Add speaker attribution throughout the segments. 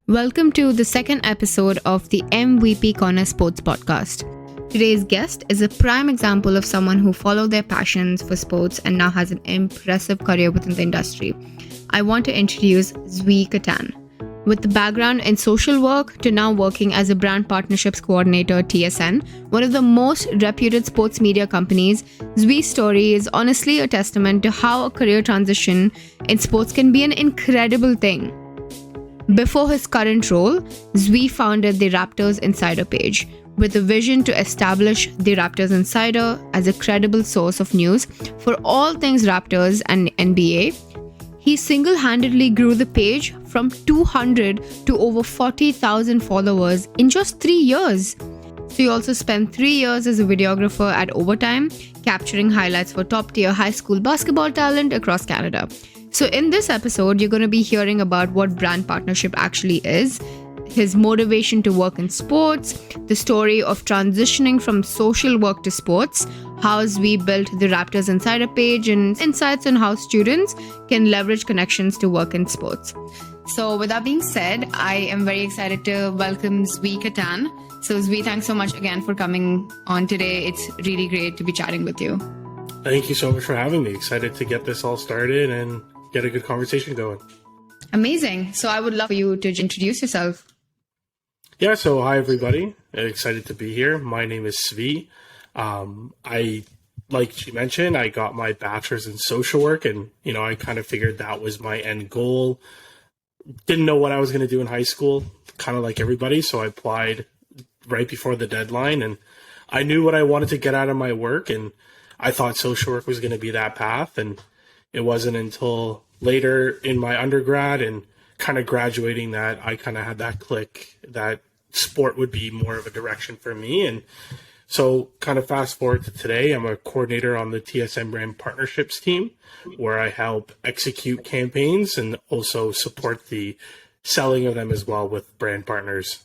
Speaker 1: Welcome to the second episode of the MVP Corner Sports Podcast. Today's guest is a prime example of someone who followed their passions for sports and now has an impressive career within the industry. I want to introduce Zvi Katan. With the background in social work to now working as a brand partnerships coordinator at TSN, one of the most reputed sports media companies, Zvi's story is honestly a testament to how a career transition in sports can be an incredible thing. Before his current role, Zvi founded the Raptors Insider page with a vision to establish the Raptors Insider as a credible source of news for all things Raptors and NBA. He single-handedly grew the page from 200 to over 40,000 followers in just 3 years. So he also spent 3 years as a videographer at Overtime, capturing highlights for top-tier high school basketball talent across Canada. So in this episode, you're going to be hearing about what brand partnership actually is, his motivation to work in sports, the story of transitioning from social work to sports, how we built the Raptors Insider page, and insights on how students can leverage connections to work in sports. So with that being said, I am very excited to welcome Zvi Katan. So Zvi, thanks so much again for coming on today. It's really great to be chatting with you.
Speaker 2: Thank you so much for having me. Excited to get this all started and get a good conversation going.
Speaker 1: Amazing. So I would love for you to introduce yourself.
Speaker 2: Yeah, so hi everybody. Excited to be here. My name is Zvi. Like she mentioned, I got my bachelor's in social work and, I kind of figured that was my end goal. Didn't know what I was going to do in high school, kind of like everybody. So I applied right before the deadline and I knew what I wanted to get out of my work. And I thought social work was going to be that path. And it wasn't until later in my undergrad and kind of graduating that I kind of had that click that sport would be more of a direction for me. And so kind of fast forward to today, I'm a coordinator on the TSN brand partnerships team where I help execute campaigns and also support the selling of them as well with brand partners.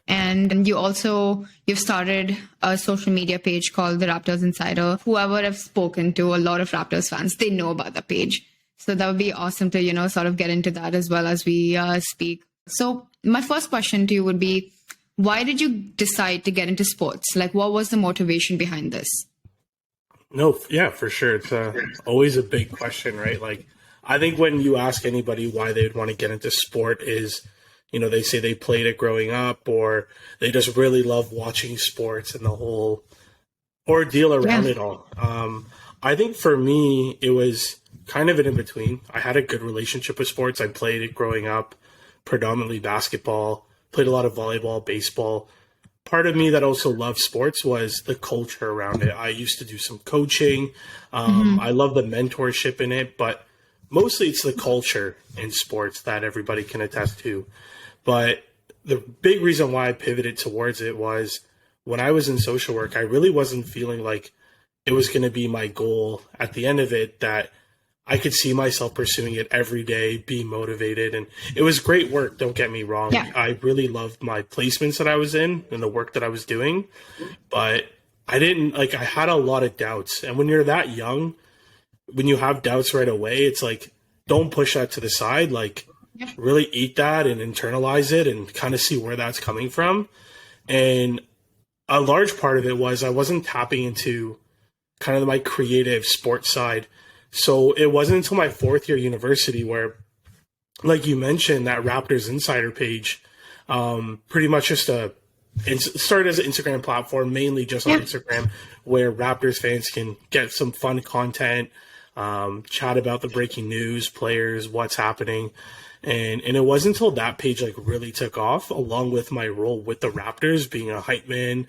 Speaker 1: And you've started a social media page called the Raptors Insider. Whoever I've spoken to, a lot of Raptors fans, they know about the page. So that would be awesome to, sort of get into that as well as we speak. So my first question to you would be, why did you decide to get into sports? Like, what was the motivation behind this?
Speaker 2: No, yeah, for sure. It's always a big question, right? Like, I think when you ask anybody why they would want to get into sport is, they say they played it growing up or they just really love watching sports and the whole ordeal around it all. I think for me, it was kind of an in-between. I had a good relationship with sports. I played it growing up, predominantly basketball, played a lot of volleyball, baseball. Part of me that also loved sports was the culture around it. I used to do some coaching. I love the mentorship in it, but mostly it's the culture in sports that everybody can attest to. But the big reason why I pivoted towards it was when I was in social work, I really wasn't feeling like it was going to be my goal at the end of it, that I could see myself pursuing it every day, being motivated. And it was great work, don't get me wrong. Yeah. I really loved my placements that I was in and the work that I was doing. But I had a lot of doubts. And when you're that young, when you have doubts right away, it's like, don't push that to the side. Like, really eat that and internalize it and kind of see where that's coming from. And a large part of it was I wasn't tapping into kind of my creative sports side. So it wasn't until my fourth year university where, like you mentioned, that Raptors Insider page, pretty much just it started as an Instagram platform, mainly just on Instagram, where Raptors fans can get some fun content, chat about the breaking news, players, what's happening. And it wasn't until that page really took off, along with my role with the Raptors, being a hype man,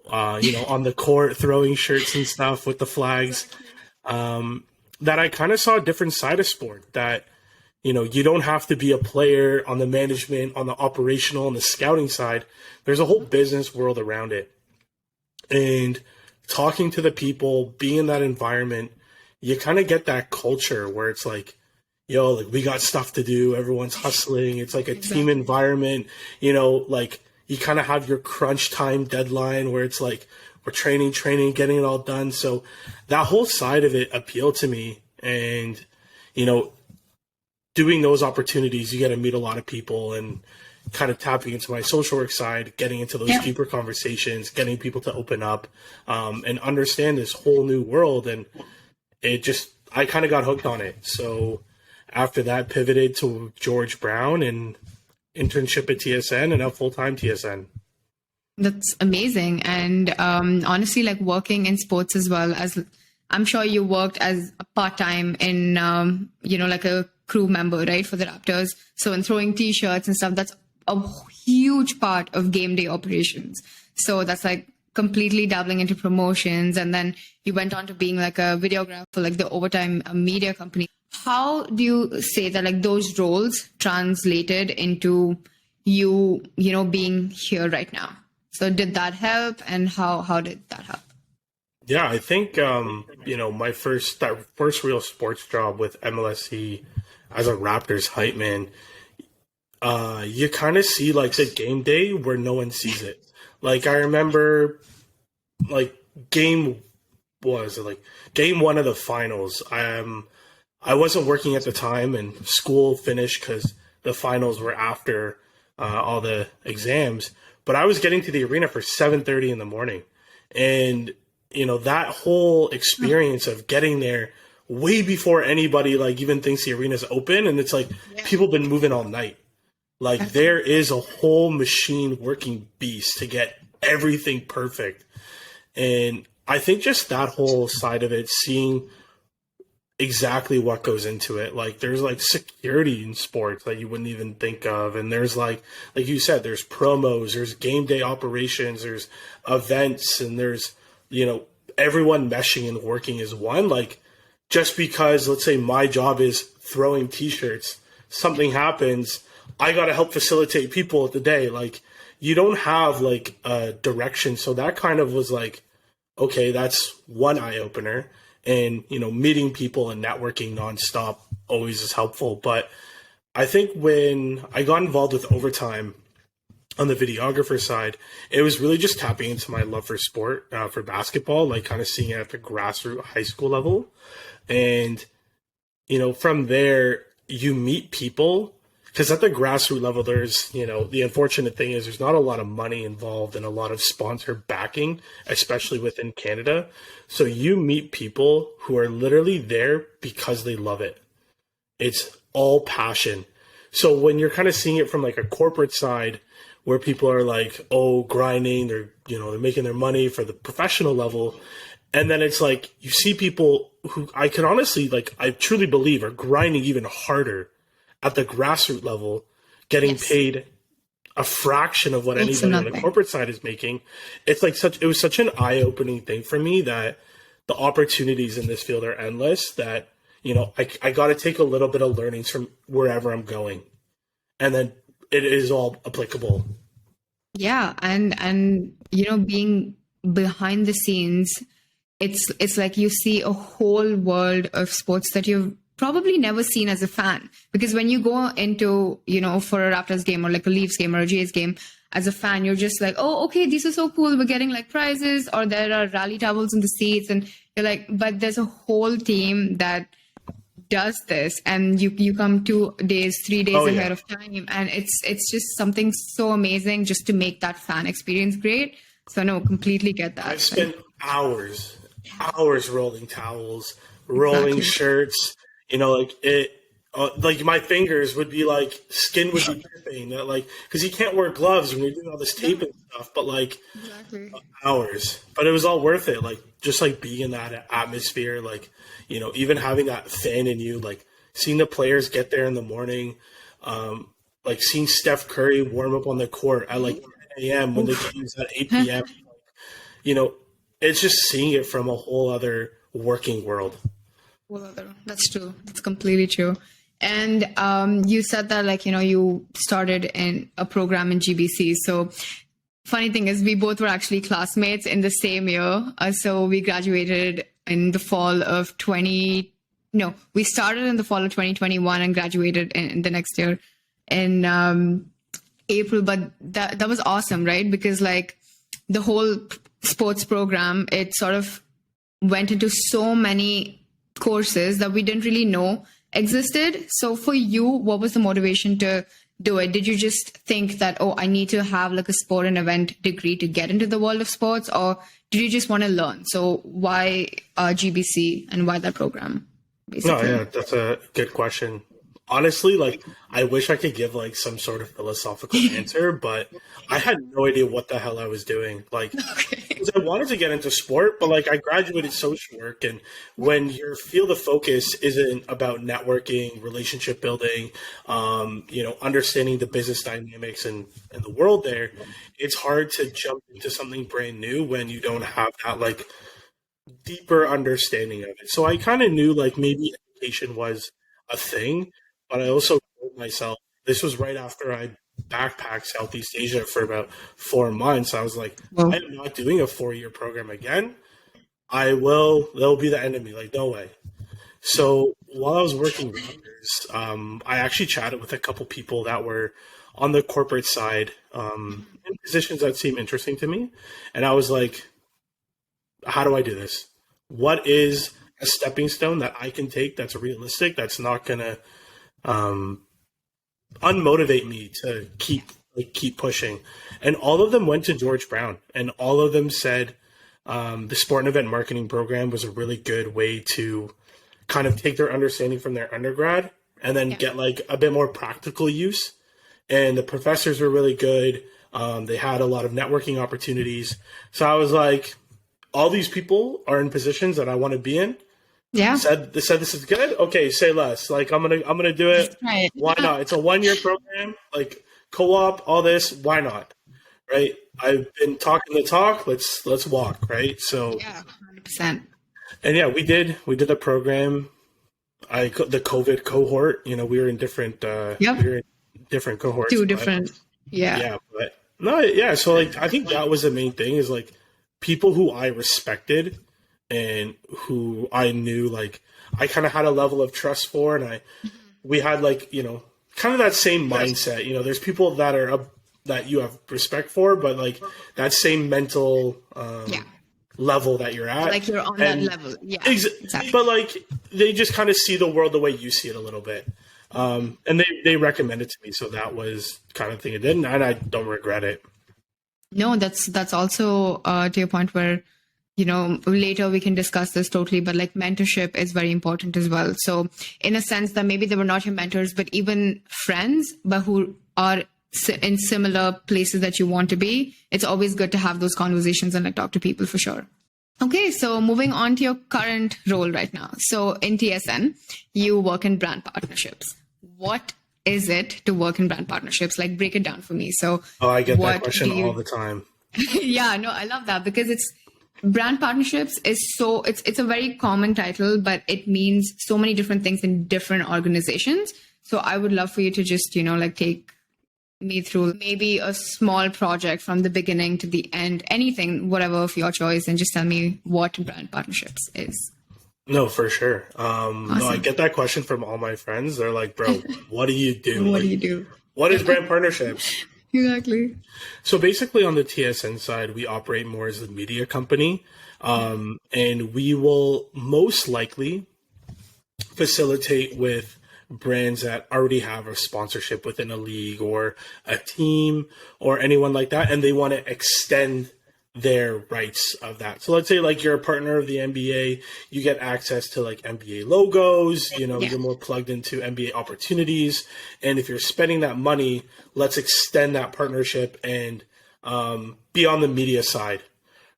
Speaker 2: on the court, throwing shirts and stuff with the flags, that I kind of saw a different side of sport, that, you don't have to be a player on the management, on the operational, on the scouting side. There's a whole business world around it. And talking to the people, being in that environment, you kind of get that culture where it's like, we got stuff to do. Everyone's hustling. It's like a team environment, you kind of have your crunch time deadline where it's like, we're training, getting it all done. So that whole side of it appealed to me. And, doing those opportunities, you get to meet a lot of people and kind of tapping into my social work side, getting into those deeper conversations, getting people to open up and understand this whole new world. And I kind of got hooked on it. So after that, pivoted to George Brown and internship at TSN and now full-time TSN.
Speaker 1: That's amazing. And honestly, like working in sports as well, as I'm sure you worked as a part-time in, like a crew member, right, for the Raptors. So in throwing T-shirts and stuff, that's a huge part of game day operations. So that's like completely dabbling into promotions. And then you went on to being like a videographer for like the Overtime media company. How do you say that like those roles translated into you being here right now? So did that help, and how did that help?
Speaker 2: Yeah, I think my first real sports job with MLSE as a Raptors hype man, you kind of see like the game day where no one sees it. Like I remember, like game one of the finals. I wasn't working at the time, and school finished because the finals were after all the exams. But I was getting to the arena for 7:30 in the morning, and that whole experience of getting there way before anybody like even thinks the arena's open, and it's like people have been moving all night. Like there is a whole machine working beast to get everything perfect, and I think just that whole side of it, seeing exactly what goes into it. Like there's like security in sports that you wouldn't even think of. And there's like you said, there's promos, there's game day operations, there's events, and there's, everyone meshing and working as one. Like just because, let's say my job is throwing T-shirts, something happens, I got to help facilitate people at the day. Like you don't have like a direction. So that kind of was like, okay, that's one eye opener. And, meeting people and networking nonstop always is helpful. But I think when I got involved with Overtime on the videographer side, it was really just tapping into my love for sport, for basketball, like kind of seeing it at the grassroots high school level. And, from there, you meet people. Because at the grassroots level, there's, the unfortunate thing is there's not a lot of money involved and a lot of sponsor backing, especially within Canada. So you meet people who are literally there because they love it. It's all passion. So when you're kind of seeing it from like a corporate side where people are like, oh, grinding, they're making their money for the professional level. And then it's like you see people who I can honestly, I truly believe are grinding even harder at the grassroots level, getting paid a fraction of what anybody on the corporate side is making. It's like it was such an eye-opening thing for me that the opportunities in this field are endless, that, I got to take a little bit of learnings from wherever I'm going. And then it is all applicable.
Speaker 1: Yeah. And being behind the scenes, it's like you see a whole world of sports that you've probably never seen as a fan, because when you go into, for a Raptors game or like a Leafs game or a Jays game, as a fan, you're just like, oh, okay, these are so cool. We're getting like prizes, or there are rally towels in the seats. And you're like, but there's a whole team that does this, and you come 2 days, 3 days ahead of time. And it's just something so amazing just to make that fan experience great. So no, completely get that.
Speaker 2: I've spent hours rolling towels, rolling shirts. Like my fingers would be like, skin would be dripping, because you can't wear gloves when you're doing all this tape and stuff, but hours. But it was all worth it. Just being in that atmosphere, even having that fan in you, seeing the players get there in the morning, seeing Steph Curry warm up on the court at 10 a.m. when the game's at 8 p.m. It's just seeing it from a whole other working world.
Speaker 1: Well, that's true. That's completely true. And you said that, you started in a program in GBC. So funny thing is, we both were actually classmates in the same year. So we graduated in the fall of we started in the fall of 2021 and graduated in the next year in April. But that was awesome, right? Because the whole sports program, it sort of went into so many courses that we didn't really know existed. So for you, what was the motivation to do it? Did you just think that, oh, I need to have like a sport and event degree to get into the world of sports, or did you just want to learn? So why GBC and why that program,
Speaker 2: No,
Speaker 1: basically?
Speaker 2: yeah, that's a good question. Honestly, like I wish I could give like some sort of philosophical answer, but I had no idea what the hell I was doing. Like,
Speaker 1: Okay.
Speaker 2: 'cause I wanted to get into sport, but like I graduated social work, and when your field of focus isn't about networking, relationship building, understanding the business dynamics and the world there, it's hard to jump into something brand new when you don't have that like deeper understanding of it. So I kind of knew like maybe education was a thing, but I also told myself this was right after I backpacked Southeast Asia for about 4 months. I was like, I
Speaker 1: Well,
Speaker 2: am not doing a 4 year program again. I will, they'll be the end of me. Like, no way. So while I was working Raptors, I actually chatted with a couple people that were on the corporate side in positions that seemed interesting to me. And I was like, how do I do this? What is a stepping stone that I can take that's realistic, that's not going to unmotivate me to keep pushing? And all of them went to George Brown, and all of them said the sport and event marketing program was a really good way to kind of take their understanding from their undergrad and then
Speaker 1: yeah.
Speaker 2: get like a bit more practical use. And the professors were really good. They had a lot of networking opportunities. So I was like, all these people are in positions that I want to be in.
Speaker 1: Yeah.
Speaker 2: They said this is good. Okay, say less. Like I'm gonna do it.
Speaker 1: Right.
Speaker 2: Why
Speaker 1: Yeah.
Speaker 2: not? It's a 1 year program. Like co-op, all this. Why not? Right. I've been talking the talk. Let's walk. Right. So
Speaker 1: Yeah. 100%.
Speaker 2: and yeah, we did the program. The COVID cohort. We were in different
Speaker 1: Yep.
Speaker 2: cohorts,
Speaker 1: Two
Speaker 2: but
Speaker 1: different. Yeah.
Speaker 2: yeah, but no, yeah. So like, I think that was the main thing is like people who I respected and who I knew, like I kind of had a level of trust for, and we had like kind of that same mindset. There's people that are that you have respect for, but like that same mental
Speaker 1: Yeah.
Speaker 2: level that you're at,
Speaker 1: Like you're on that
Speaker 2: and
Speaker 1: level. Yeah.
Speaker 2: ex-
Speaker 1: Exactly.
Speaker 2: but like they just kind of see the world the way you see it a little bit. And they recommended to me, so that was kind of thing it did, and I don't regret it.
Speaker 1: No, that's also to your point where, later we can discuss this totally, but like mentorship is very important as well. So in a sense that maybe they were not your mentors, but even friends, but who are in similar places that you want to be, it's always good to have those conversations and like talk to people for sure. Okay, so moving on to your current role right now. So in TSN, you work in brand partnerships. What is it to work in brand partnerships? Like break it down for me. So
Speaker 2: Oh, I get that
Speaker 1: what do
Speaker 2: question all
Speaker 1: you
Speaker 2: the time.
Speaker 1: yeah, no, I love that because it's brand partnerships is so it's a very common title, but it means so many different things in different organizations. So I would love for you to just, like take me through maybe a small project from the beginning to the end, anything, whatever of your choice, and just tell me what brand partnerships is.
Speaker 2: No, for sure. No, I
Speaker 1: Awesome.
Speaker 2: get that question from all my friends. They're like, "Bro, what do you do?
Speaker 1: What do
Speaker 2: Like,
Speaker 1: you do?
Speaker 2: what is brand partnerships?"
Speaker 1: Exactly.
Speaker 2: So basically, on the TSN side, we operate more as a media company, and we will most likely facilitate with brands that already have a sponsorship within a league or a team or anyone like that, and they want to extend their rights of that. So let's say like you're a partner of the NBA, you get access to like NBA logos,
Speaker 1: Yeah.
Speaker 2: you're more plugged into NBA opportunities. And if you're spending that money, let's extend that partnership and be on the media side,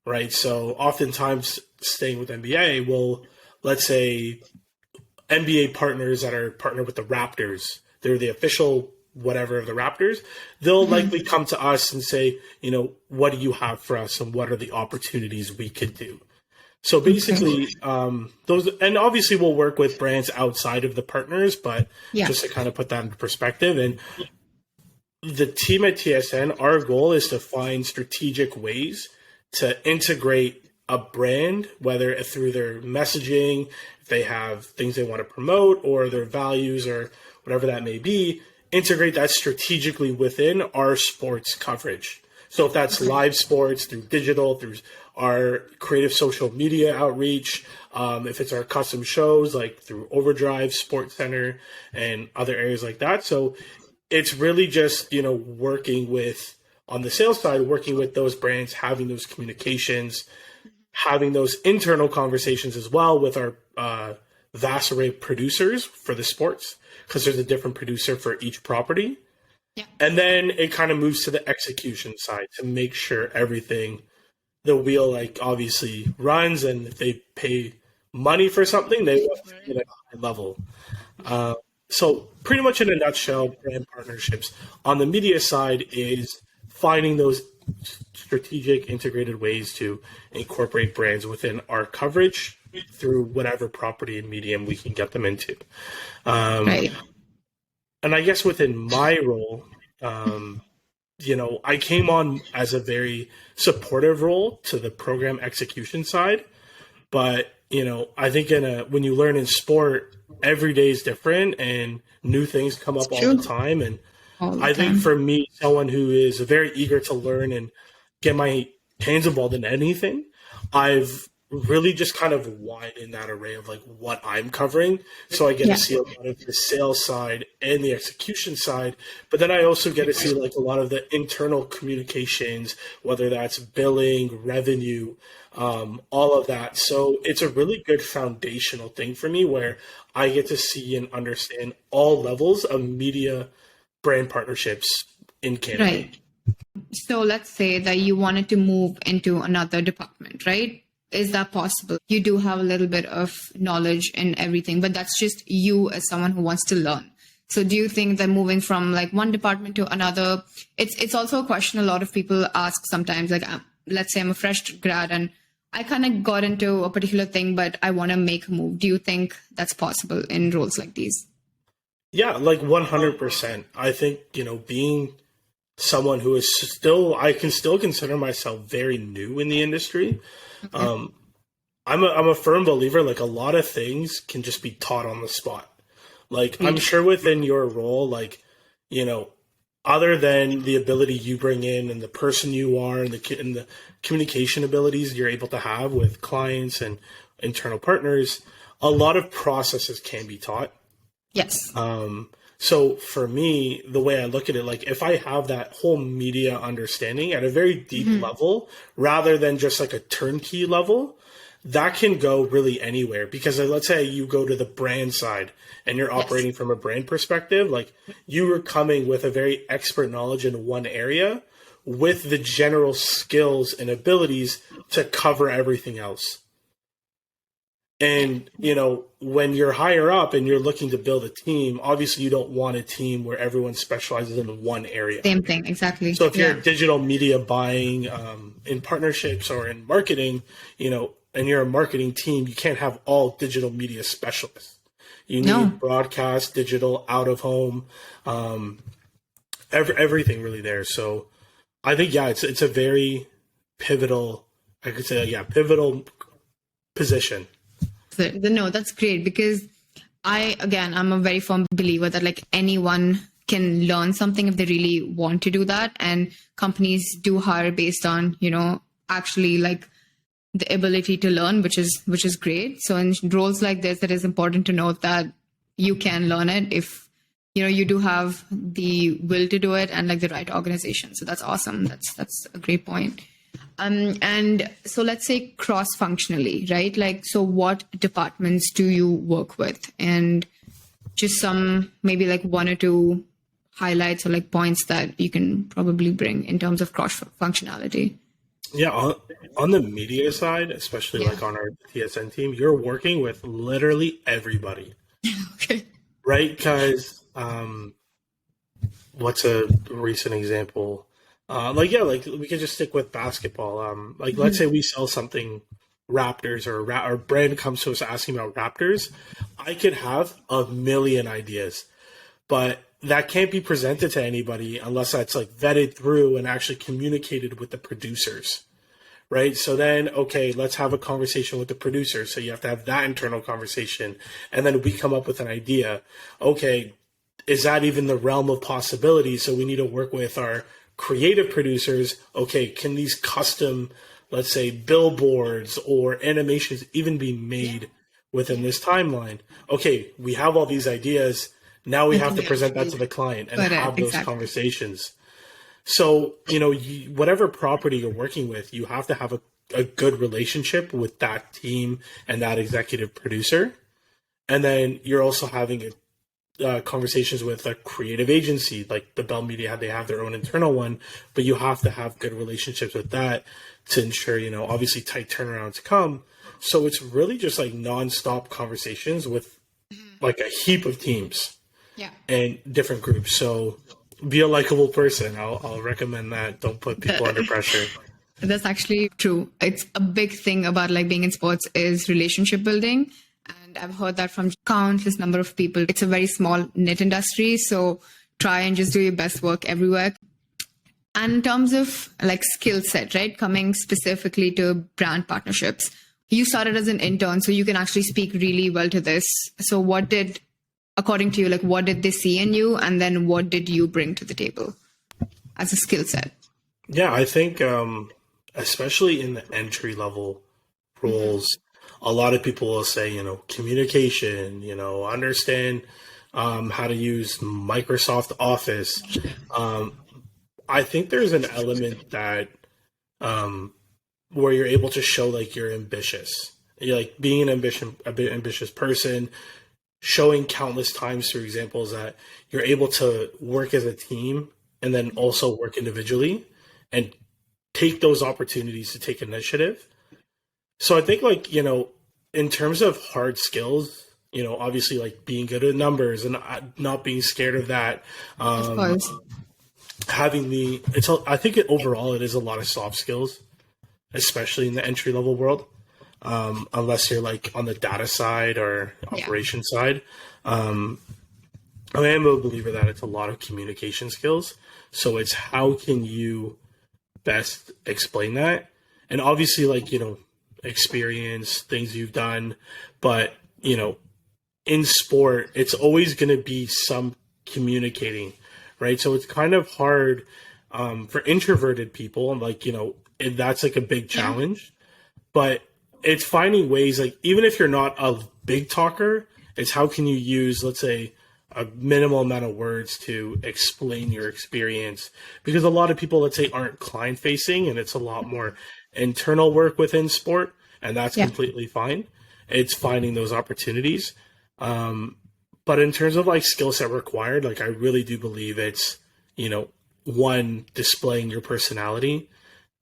Speaker 2: right? So oftentimes staying with NBA, will let's say NBA partners that are partnered with the Raptors, they're the official whatever of the Raptors, they'll likely come to us and say, what do you have for us and what are the opportunities we could do? So
Speaker 1: Okay.
Speaker 2: basically, those, and obviously we'll work with brands outside of the partners, but
Speaker 1: Yeah.
Speaker 2: just to kind of put that into perspective. And the team at TSN, our goal is to find strategic ways to integrate a brand, whether through their messaging, if they have things they want to promote, or their values, or whatever that may be, integrate that strategically within our sports coverage. So if that's
Speaker 1: Okay.
Speaker 2: live sports through digital, through our creative social media outreach, if it's our custom shows like through Overdrive, Sports Center, and other areas like that. So it's really just, working with, on the sales side, working with those brands, having those communications, having those internal conversations as well with our vast array of producers for the sports, because there's a different producer for each property.
Speaker 1: Yeah.
Speaker 2: And then it kind of moves to the execution side to make sure everything, the wheel, like, obviously runs, and if they pay money for something, they want to be at a high level. So pretty much in a nutshell, brand partnerships on the media side is finding those strategic integrated ways to incorporate brands within our coverage through whatever property and medium we can get them into.
Speaker 1: Right.
Speaker 2: And I guess within my role, I came on as a very supportive role to the program execution side. But, I think when you learn in sport, every day is different and new things come up all the time. And I think for me, someone who is very eager to learn and get my hands involved in anything, I've really just kind of widened that array of like what I'm covering. So I get to see a lot of the sales side and the execution side, but then I also get to see like a lot of the internal communications, whether that's billing, revenue, all of that. So it's a really good foundational thing for me where I get to see and understand all levels of media brand partnerships in Canada.
Speaker 1: Right. So let's say that you wanted to move into another department, right? Is that possible? You do have a little bit of knowledge in everything, but that's just you as someone who wants to learn. So do you think that moving from like one department to another, it's also a question a lot of people ask sometimes, like, let's say I'm a fresh grad and I kind of got into a particular thing, but I want to make a move. Do you think that's possible in roles like these?
Speaker 2: Yeah, like 100%. I think, being someone who is I can still consider myself very new in the industry. Okay. I'm a firm believer, like a lot of things can just be taught on the spot. Like I'm sure within your role, like, other than the ability you bring in and the person you are and the communication abilities you're able to have with clients and internal partners, a lot of processes can be taught.
Speaker 1: Yes.
Speaker 2: So for me, the way I look at it, like if I have that whole media understanding at a very deep level, rather than just like a turnkey level, that can go really anywhere. Because let's say you go to the brand side and you're operating from a brand perspective, like you are coming with a very expert knowledge in one area with the general skills and abilities to cover everything else. And, when you're higher up and you're looking to build a team, obviously you don't want a team where everyone specializes in one area.
Speaker 1: Same thing, exactly.
Speaker 2: So if you're digital media buying in partnerships or in marketing, and you're a marketing team, you can't have all digital media specialists. You need broadcast, digital, out of home, everything really there. So I think, it's a very pivotal, I could say, pivotal position.
Speaker 1: No, that's great because I'm a very firm believer that like anyone can learn something if they really want to do that. And companies do hire based on, actually like the ability to learn, which is great. So in roles like this, it is important to note that you can learn it if, you do have the will to do it and like the right organization. So that's awesome. That's a great point. And so let's say cross-functionally, right? Like, so what departments do you work with? And just some, maybe like one or two highlights or like points that you can probably bring in terms of cross-functionality.
Speaker 2: Yeah, on the media side, especially like on our TSN team, you're working with literally everybody.
Speaker 1: Okay.
Speaker 2: Right? Because what's a recent example? Like we could just stick with basketball. Let's say we sell something Raptors or our brand comes to us asking about Raptors. I could have a million ideas, but that can't be presented to anybody unless that's like vetted through and actually communicated with the producers. Right. So then, okay, let's have a conversation with the producer. So you have to have that internal conversation. And then we come up with an idea. Okay, is that even the realm of possibility? So we need to work with our creative producers. Okay, can these custom, let's say, billboards or animations even be made within this timeline? Okay, we have all these ideas. Now we have to
Speaker 1: Okay,
Speaker 2: present that to the client and
Speaker 1: correct,
Speaker 2: have those
Speaker 1: exactly.
Speaker 2: conversations. So, whatever property you're working with, you have to have a good relationship with that team and that executive producer. And then you're also having conversations with a creative agency like the Bell Media. They have their own internal one, but you have to have good relationships with that to ensure, obviously tight turnarounds come. So it's really just like nonstop conversations with like a heap of teams
Speaker 1: Yeah.
Speaker 2: and different groups. So be a likable person. I'll recommend that. Don't put people under pressure.
Speaker 1: That's actually true. It's a big thing about like being in sports is relationship building. And I've heard that from countless number of people. It's a very small knit industry. So try and just do your best work everywhere. And in terms of like skill set, right? Coming specifically to brand partnerships, you started as an intern, so you can actually speak really well to this. So according to you, like what did they see in you? And then what did you bring to the table as a skill set?
Speaker 2: Yeah, I think especially in the entry level roles, a lot of people will say, communication, understand how to use Microsoft Office. I think there's an element that where you're able to show like you're ambitious. You're like being a bit ambitious person, showing countless times through examples that you're able to work as a team and then also work individually and take those opportunities to take initiative. So I think like, in terms of hard skills, obviously like being good at numbers and not being scared of that.
Speaker 1: Of course.
Speaker 2: I think overall it is a lot of soft skills, especially in the entry level world. Unless you're like on the data side or operation side. I am a believer that it's a lot of communication skills. So it's how can you best explain that? And obviously like, experience, things you've done, but, in sport, it's always going to be some communicating, right? So it's kind of hard for introverted people. Like, that's like a big challenge, but it's finding ways, like, even if you're not a big talker, it's how can you use, let's say, a minimal amount of words to explain your experience? Because a lot of people, let's say, aren't client facing and it's a lot more internal work within sport, and that's completely fine. It's finding those opportunities. But in terms of like skill set required, like I really do believe it's, one, displaying your personality,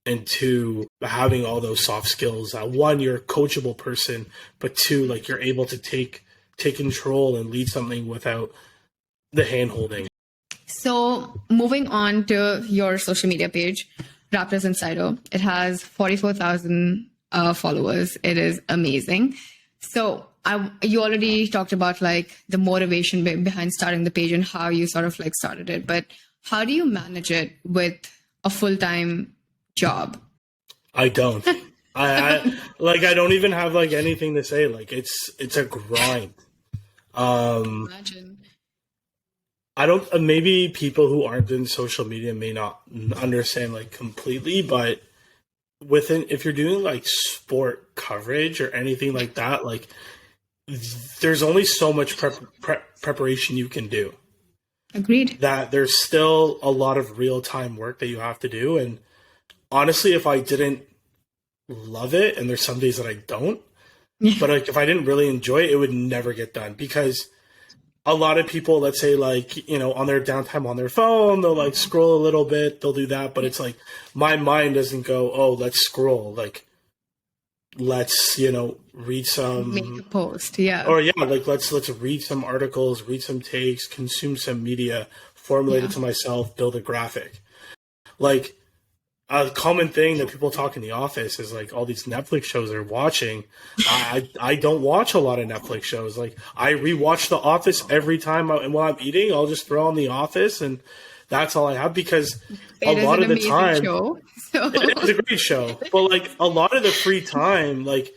Speaker 2: and two, having all those soft skills. One, you're a coachable person, but two, like you're able to take control and lead something without the hand holding.
Speaker 1: So moving on to your social media page, Raptors Insider, it has 44,000 followers. It is amazing. So you already talked about like the motivation behind starting the page and how you sort of like started it, but how do you manage it with a full-time job?
Speaker 2: I don't. I don't even have like anything to say. Like it's a grind.
Speaker 1: Imagine.
Speaker 2: I don't. Maybe people who aren't in social media may not understand like completely, but if you're doing like sport coverage or anything like that, like there's only so much preparation you can do.
Speaker 1: Agreed.
Speaker 2: That there's still a lot of real time work that you have to do, and honestly, if I didn't love it, and there's some days that I don't, but like if I didn't really enjoy it, it would never get done. Because a lot of people, let's say like, on their downtime on their phone, they'll like scroll a little bit, they'll do that, but it's like my mind doesn't go, oh, let's scroll. Like, let's, read some,
Speaker 1: make a post. Yeah.
Speaker 2: or like let's read some articles, read some takes, consume some media, formulate it to myself, build a graphic. Like, a common thing that people talk in the office is like all these Netflix shows they're watching. I don't watch a lot of Netflix shows. Like I rewatch The Office every time while I'm eating. I'll just throw on The Office, and that's all I have, because a lot of the time it's a great show. But like a lot of the free time, like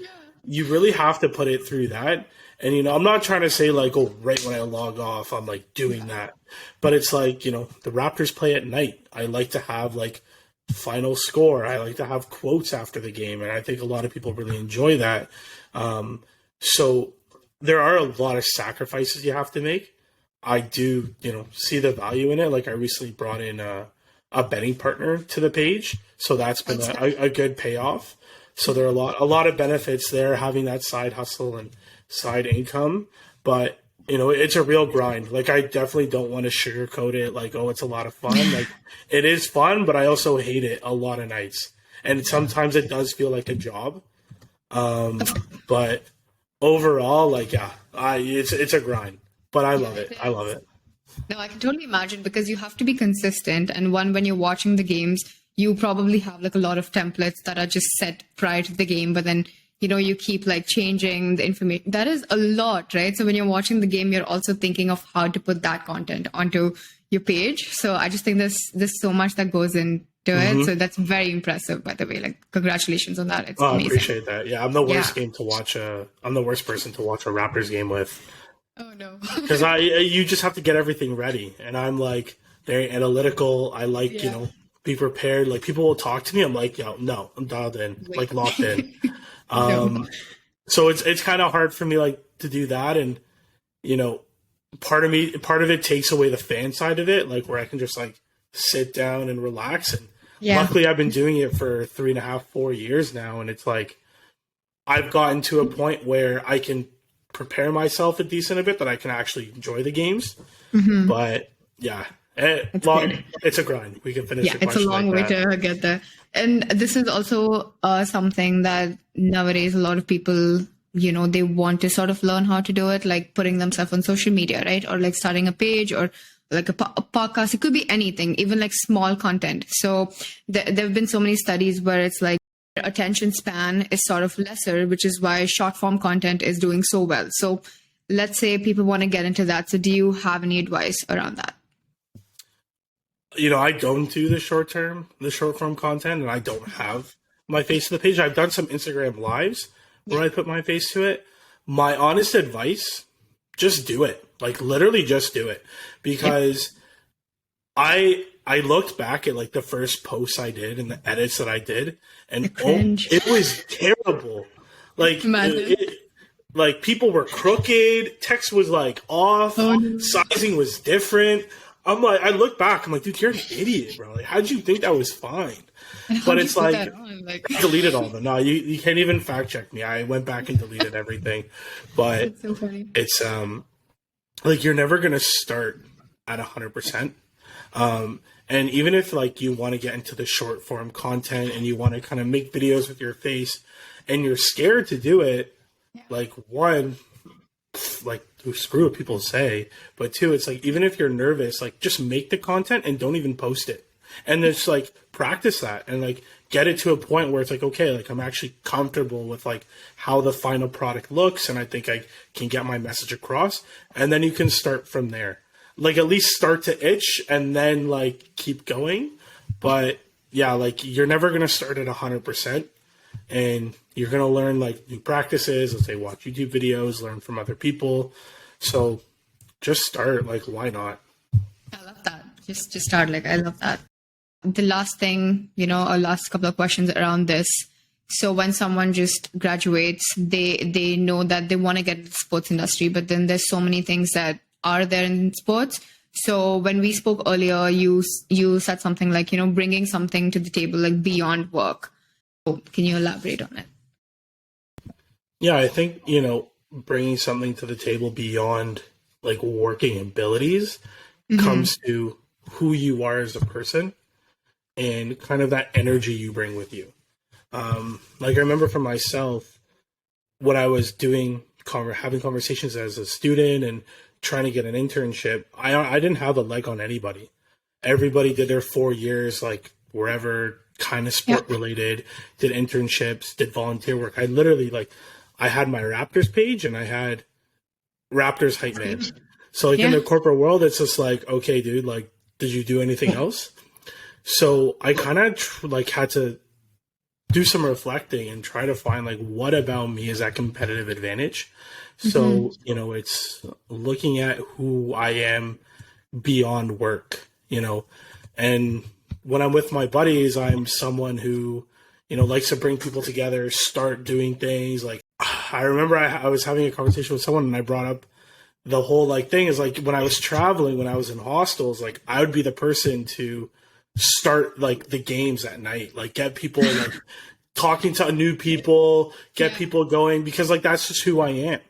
Speaker 2: you really have to put it through that. And I'm not trying to say like, oh, right when I log off, I'm like doing that. But it's like, the Raptors play at night. I like to have like final score. I like to have quotes after the game, and I think a lot of people really enjoy that. So there are a lot of sacrifices you have to make, I do, see the value in it. Like I recently brought in a betting partner to the page, so that's been a good payoff. So there are a lot of benefits there, having that side hustle and side income. But it's a real grind. Like I definitely don't want to sugarcoat it. Like, oh, it's a lot of fun. Like it is fun, but I also hate it a lot of nights, and sometimes it does feel like a job. But overall, like it's a grind. But I love it. I love it.
Speaker 1: No, I can totally imagine because you have to be consistent. And when you're watching the games, you probably have like a lot of templates that are just set prior to the game, but then, you keep like changing the information. That is a lot, right? So when you're watching the game, you're also thinking of how to put that content onto your page. So I just think there's so much that goes into it. So that's very impressive, by the way. Like, congratulations on that. It's amazing.
Speaker 2: I appreciate that. Yeah, I'm the worst game to watch. I'm the worst person to watch a Raptors game with.
Speaker 1: Oh no!
Speaker 2: Because you just have to get everything ready, and I'm like very analytical. I like be prepared. Like people will talk to me, I'm like, no, I'm dialed in, like locked in. So it's kind of hard for me like to do that, and part of it takes away the fan side of it, like where I can just like sit down and relax. And luckily, I've been doing it for 3.5, 4 years now, and it's like I've gotten to a point where I can prepare myself a decent bit that I can actually enjoy the games. But it's a grind. We can finish.
Speaker 1: It's a long way to get there. And this is also something that nowadays a lot of people, they want to sort of learn how to do it, like putting themselves on social media, right? Or like starting a page or like a podcast. It could be anything, even like small content. So there have been so many studies where it's like attention span is sort of lesser, which is why short form content is doing so well. So let's say people want to get into that. So do you have any advice around that?
Speaker 2: I don't do the short form content, and I don't have my face to the page. I've done some Instagram lives where I put my face to it. My honest advice, just do it. Like literally just do it. Because I looked back at like the first posts I did and the edits that I did, and it was terrible. Like, like people were crooked, text was like off, sizing was different. I'm like, I look back, I'm like, dude, you're an idiot, bro. Like, how'd you think that was fine? But it's like, I deleted all of them. No, you can't even fact check me. I went back and deleted everything. But
Speaker 1: it's so funny.
Speaker 2: It's like you're never gonna start at 100%. And even if like you want to get into the short form content and you want to kind of make videos with your face and you're scared to do it, like one, like screw what people say, but two, it's like even if you're nervous, like just make the content and don't even post it, and just like practice that and like get it to a point where it's like, okay, like I'm actually comfortable with like how the final product looks, and I think I can get my message across, and then you can start from there. Like at least start to itch and then like keep going. But yeah, like you're never gonna start at 100%, and you're gonna learn like new practices. Let's say watch YouTube videos, learn from other people. So just start. Like why not?
Speaker 1: I love that. Just start. Like I love that. The last thing, our last couple of questions around this. So when someone just graduates, they know that they want to get into the sports industry, but then there's so many things that are there in sports. So when we spoke earlier, you said something like, bringing something to the table, like beyond work. So can you elaborate on it?
Speaker 2: Yeah, I think, bringing something to the table beyond like working abilities comes to who you are as a person and kind of that energy you bring with you. Like I remember for myself, when I was having conversations as a student and trying to get an internship, I didn't have a leg on anybody. Everybody did their 4 years, like wherever, kind of sport related, did internships, did volunteer work. I literally I had my Raptors page and I had Raptors hype man. So like in the corporate world, it's just like, okay, dude, like, did you do anything else? So I kind of had to do some reflecting and try to find like what about me is that competitive advantage. So, it's looking at who I am beyond work, and when I'm with my buddies, I'm someone who, likes to bring people together, start doing things. Like I remember I was having a conversation with someone and I brought up the whole like thing is like when I was traveling, when I was in hostels, like I would be the person to start like the games at night, like get people like talking to new people, get people going, because like that's just who I am.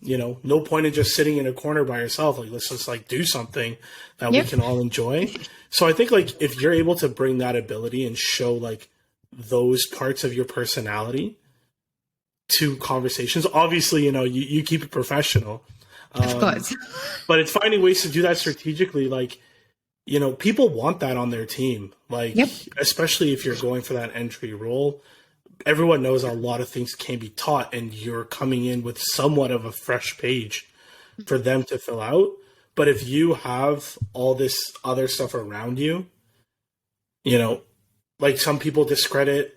Speaker 2: No point in just sitting in a corner by yourself. Like, let's just like do something that we can all enjoy. So I think like if you're able to bring that ability and show like those parts of your personality to conversations, obviously, you keep it professional.
Speaker 1: Of course.
Speaker 2: But it's finding ways to do that strategically. Like, people want that on their team. Like, especially if you're going for that entry role, everyone knows a lot of things can be taught, and you're coming in with somewhat of a fresh page for them to fill out. But if you have all this other stuff around you, like some people discredit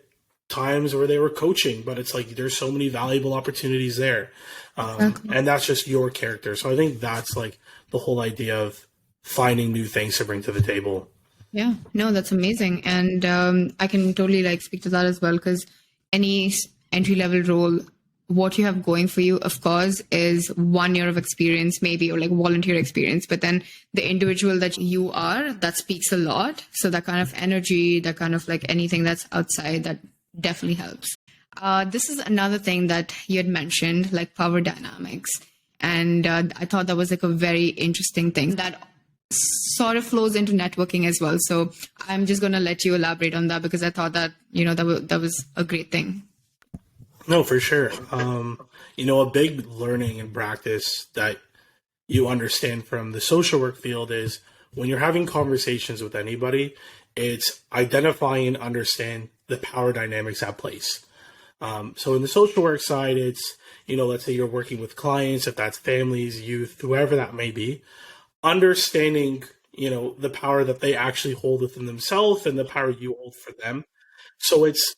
Speaker 2: times where they were coaching, but it's like there's so many valuable opportunities there. And that's just your character. So I think that's like the whole idea of finding new things to bring to the table.
Speaker 1: Yeah, no, that's amazing. And I can totally like speak to that as well, because any entry level role, what you have going for you, of course, is 1 year of experience, maybe, or like volunteer experience. But then the individual that you are, that speaks a lot. So that kind of energy, that kind of like anything that's outside, that definitely helps. This is another thing that you had mentioned, like power dynamics. And I thought that was like a very interesting thing that sort of flows into networking as well. So I'm just going to let you elaborate on that, because I thought that, that was a great thing.
Speaker 2: No, for sure. A big learning and practice that you understand from the social work field is when you're having conversations with anybody, it's identifying and understand the power dynamics at place. So in the social work side, it's, let's say you're working with clients, if that's families, youth, whoever that may be, understanding, the power that they actually hold within themselves and the power you hold for them. So it's,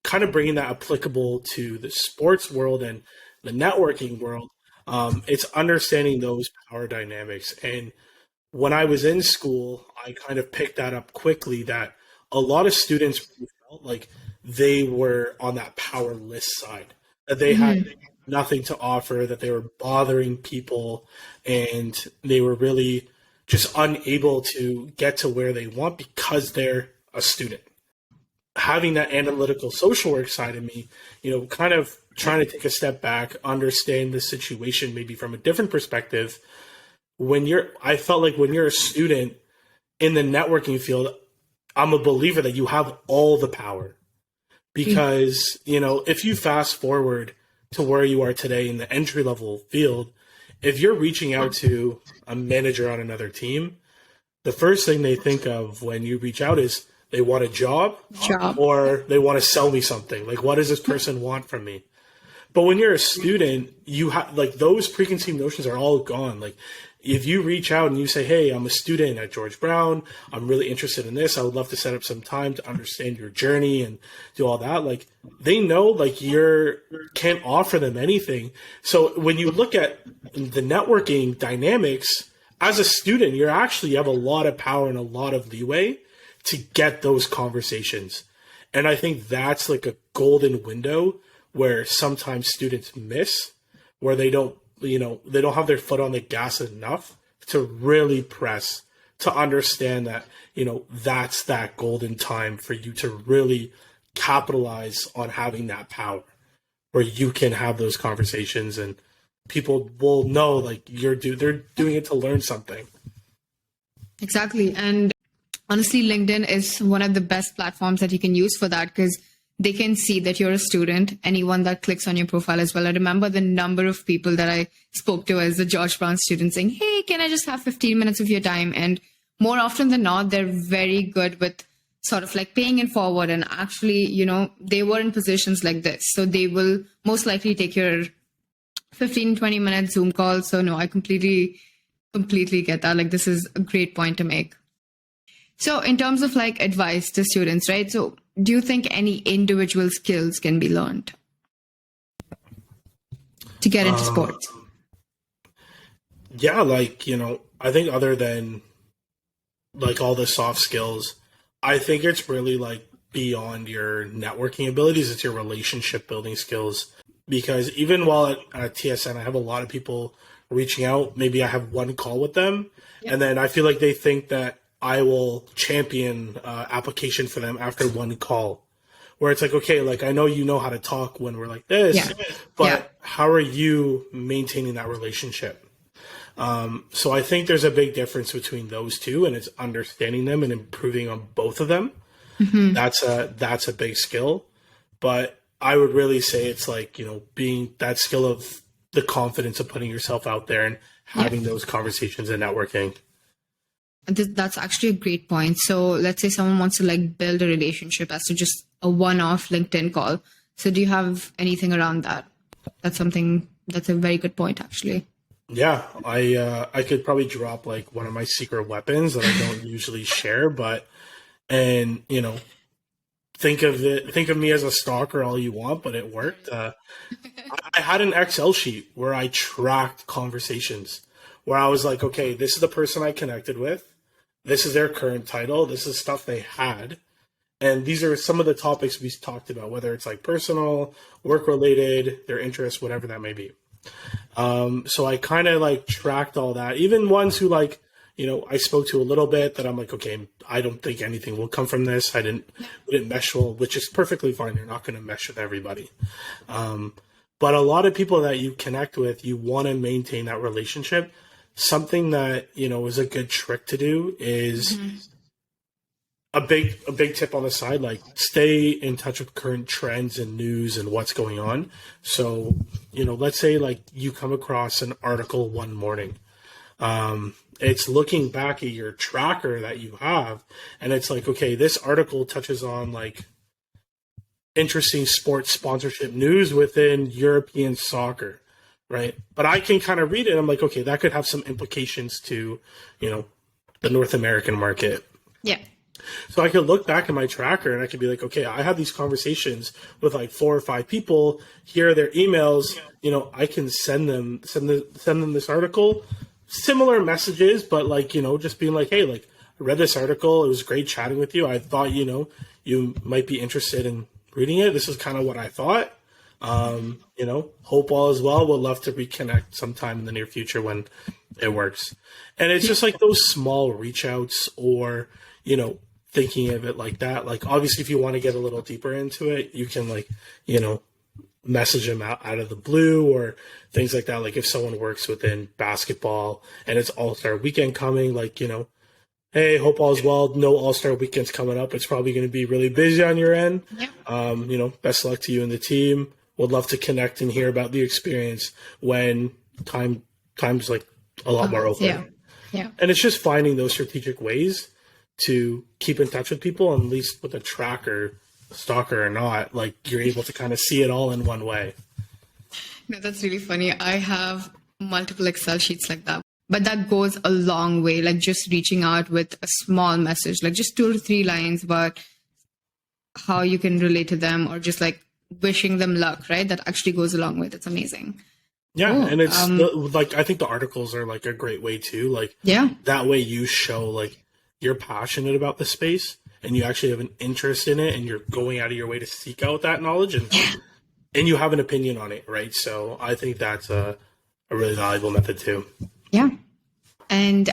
Speaker 2: kind of bringing that applicable to the sports world and the networking world. It's understanding those power dynamics. And when I was in school, I kind of picked that up quickly, that a lot of students felt like they were on that powerless side, that they had nothing to offer, that they were bothering people, and they were really just unable to get to where they want because they're a student. Having that analytical social work side of me, kind of trying to take a step back, understand the situation maybe from a different perspective. I felt like when you're a student in the networking field, I'm a believer that you have all the power, because, if you fast forward to where you are today in the entry level field, if you're reaching out to a manager on another team, the first thing they think of when you reach out is they want a job or they want to sell me something. Like, what does this person want from me? But when you're a student, you have like those preconceived notions are all gone. Like, if you reach out and you say, hey, I'm a student at George Brown, I'm really interested in this, I would love to set up some time to understand your journey and do all that. Like, they know like can't offer them anything. So when you look at the networking dynamics as a student, you have a lot of power and a lot of leeway to get those conversations. And I think that's like a golden window where sometimes students miss, where they don't have their foot on the gas enough to really press, to understand that, that's that golden time for you to really capitalize on having that power, where you can have those conversations and people will know like they're doing it to learn something.
Speaker 1: Exactly. And honestly, LinkedIn is one of the best platforms that you can use for that, because they can see that you're a student, anyone that clicks on your profile as well. I remember the number of people that I spoke to as a George Brown student saying, hey, can I just have 15 minutes of your time? And more often than not, they're very good with sort of like paying it forward. And actually, they were in positions like this. So they will most likely take your 15, 20-minute Zoom call. So no, I completely get that. Like, this is a great point to make. So in terms of like advice to students, right? So do you think any individual skills can be learned to get into sports?
Speaker 2: Yeah, like, I think other than like all the soft skills, I think it's really like beyond your networking abilities, it's your relationship building skills. because even while at TSN, I have a lot of people reaching out. Maybe I have one call with them, and then I feel like they think that I will champion application for them after one call. Where it's like, okay, like I know you know how to talk when we're like this, but how are you maintaining that relationship? So I think there's a big difference between those two, and it's understanding them and improving on both of them. That's a big skill, but I would really say it's like, being that skill of the confidence of putting yourself out there and having those conversations and networking.
Speaker 1: That's actually a great point. So let's say someone wants to like build a relationship as to just a one-off LinkedIn call. So do you have anything around that? That's a very good point, actually.
Speaker 2: Yeah, I could probably drop like one of my secret weapons that I don't usually share, and think of me as a stalker all you want, but it worked. I had an Excel sheet where I tracked conversations, where I was like, okay, this is the person I connected with. This is their current title. This is stuff they had. And these are some of the topics we talked about, whether it's like personal, work related, their interests, whatever that may be. So I kind of like tracked all that, even ones who like, I spoke to a little bit that I'm like, okay, I don't think anything will come from this. We didn't mesh well, which is perfectly fine. You're not going to mesh with everybody. But a lot of people that you connect with, you want to maintain that relationship. Something that, is a good trick to do is a big tip on the side, like stay in touch with current trends and news and what's going on. So, let's say like you come across an article one morning. It's looking back at your tracker that you have, and it's like, okay, this article touches on like interesting sports sponsorship news within European soccer, right? But I can kind of read it, and I'm like, okay, that could have some implications to, the North American market.
Speaker 1: Yeah.
Speaker 2: So I could look back at my tracker and I could be like, okay, I have these conversations with like 4 or 5 people. Here are their emails. I can send them this article, similar messages, but like, just being like, hey, like I read this article. It was great chatting with you. I thought, you might be interested in reading it. This is kind of what I thought. Hope all is well. We'll love to reconnect sometime in the near future when it works. And it's just like those small reach outs or, thinking of it like that. Like, obviously, if you want to get a little deeper into it, you can like, message them out of the blue or things like that. Like if someone works within basketball and it's All-Star weekend coming, like, hey, hope all is well. No All-Star weekend's coming up. It's probably going to be really busy on your end. Yeah. Best luck to you and the team. Would love to connect and hear about the experience when time's like a lot more open.
Speaker 1: Yeah. Yeah.
Speaker 2: And it's just finding those strategic ways to keep in touch with people, at least with a tracker, stalker or not, like you're able to kind of see it all in one way.
Speaker 1: No, that's really funny. I have multiple Excel sheets like that, but that goes a long way. Like just reaching out with a small message, like just 2 to 3 lines about how you can relate to them or just like wishing them luck, right? That actually goes a long way. That's amazing.
Speaker 2: Yeah. And it's I think the articles are like a great way too. Like, that way you show like you're passionate about the space and you actually have an interest in it and you're going out of your way to seek out that knowledge and you have an opinion on it, right? So I think that's a really valuable method too.
Speaker 1: Yeah. And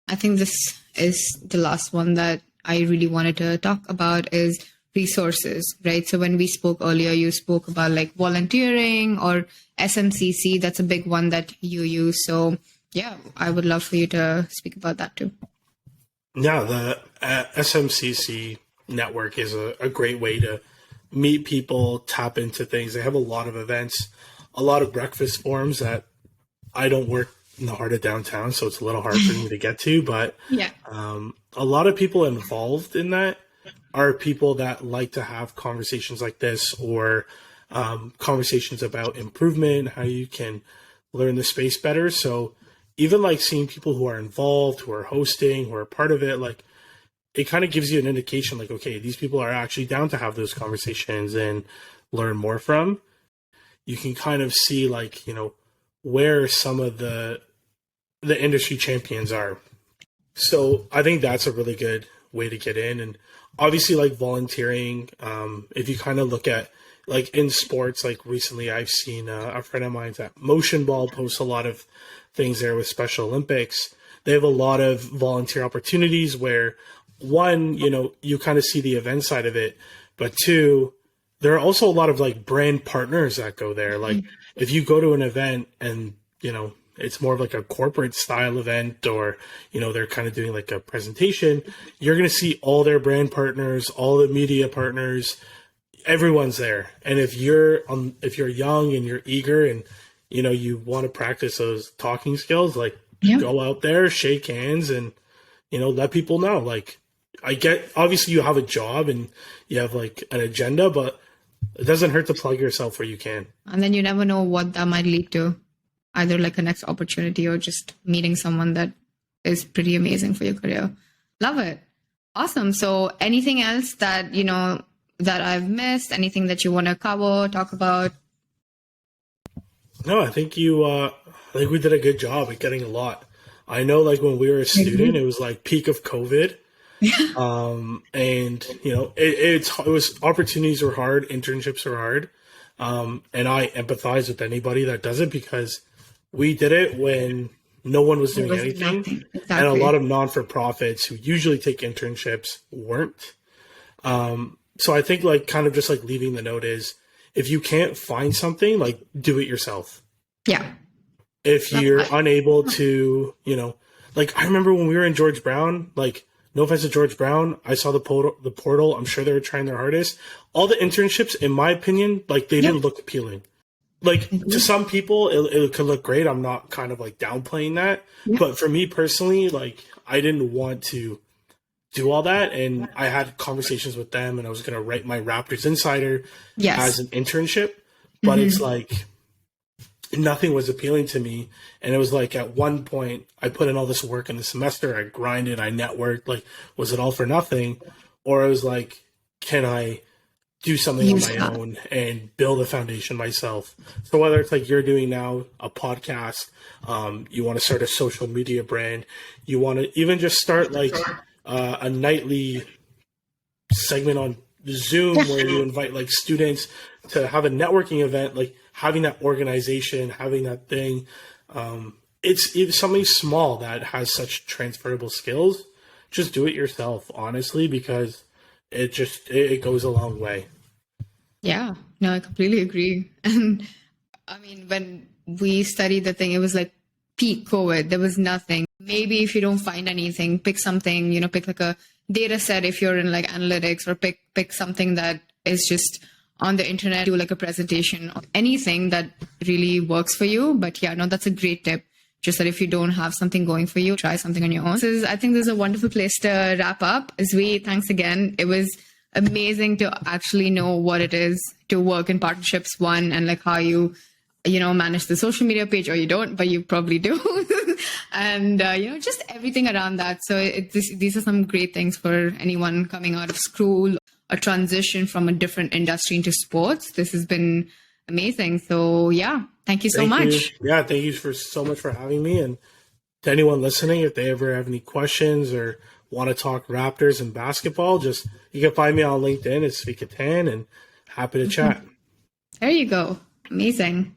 Speaker 1: I think this is the last one that I really wanted to talk about is resources, right? So when we spoke earlier, you spoke about like volunteering or SMCC. That's a big one that you use. So yeah, I would love for you to speak about that too.
Speaker 2: Yeah, the SMCC network is a great way to meet people, tap into things. They have a lot of events, a lot of breakfast forums that I don't work in the heart of downtown, so it's a little hard for me to get to. But a lot of people involved in that are people that like to have conversations like this or conversations about improvement, how you can learn the space better. So even like seeing people who are involved, who are hosting, who are part of it, like it kind of gives you an indication like, okay, these people are actually down to have those conversations and learn more from. You can kind of see like, where some of the industry champions are. So I think that's a really good way to get in. And obviously like volunteering. If you kind of look at like in sports, like recently I've seen a friend of mine's at Motion Ball post a lot of things there with Special Olympics. They have a lot of volunteer opportunities where one, you kind of see the event side of it, but two, there are also a lot of like brand partners that go there. Like if you go to an event and, it's more of like a corporate style event or, they're kind of doing like a presentation, you're going to see all their brand partners, all the media partners, everyone's there. And if you're young and you're eager and, you want to practice those talking skills, like go out there, shake hands and, let people know. Like I get, obviously you have a job and you have like an agenda, but it doesn't hurt to plug yourself where you can.
Speaker 1: And then you never know what that might lead to, either like a next opportunity or just meeting someone that is pretty amazing for your career. Love it. Awesome. So anything else that, that I've missed, anything that you want to cover, talk about?
Speaker 2: No, I think we did a good job at getting a lot. I know like when we were a student, it was like peak of COVID. And it was, opportunities were hard, internships were hard. And I empathize with anybody that does it because we did it when no one was doing anything. Exactly. And a lot of non-for-profits who usually take internships weren't. So I think like kind of just like leaving the note is if you can't find something, like do it yourself.
Speaker 1: Yeah.
Speaker 2: If you're unable to, like I remember when we were in George Brown, like no offense to George Brown, I saw the portal. I'm sure they were trying their hardest. All the internships, in my opinion, like they didn't look appealing. Like to some people, it could look great. I'm not kind of like downplaying that. Yeah. But for me personally, like I didn't want to do all that. And I had conversations with them and I was going to write my Raptors Insider as an internship. But it's like nothing was appealing to me. And it was like at one point I put in all this work in the semester. I grinded, I networked. Like, was it all for nothing? Or I was like, can I do something on my own and build a foundation myself? So whether it's like you're doing now, a podcast, you want to start a social media brand, you want to even just start like a nightly segment on Zoom where you invite like students to have a networking event, like having that organization, having that thing. It's something small that has such transferable skills. Just do it yourself, honestly, because it goes a long way.
Speaker 1: Yeah, no, I completely agree. And I mean, when we studied the thing, it was like peak COVID. There was nothing. Maybe if you don't find anything, pick something, pick like a data set if you're in like analytics, or pick something that is just on the internet, do like a presentation or anything that really works for you. But yeah, no, that's a great tip. Just that if you don't have something going for you, try something on your own. I think this is a wonderful place to wrap up. Zvi, thanks again. It was amazing to actually know what it is to work in partnerships, and like how you manage the social media page, or you don't, but you probably do. And, just everything around that. So these are some great things for anyone coming out of school, a transition from a different industry into sports. This has been amazing. So yeah, thank you so much.
Speaker 2: Yeah, thank you so much for having me. And to anyone listening, if they ever have any questions or want to talk Raptors and basketball, you can find me on LinkedIn. It's Zvi Katan, and happy to chat.
Speaker 1: There you go. Amazing.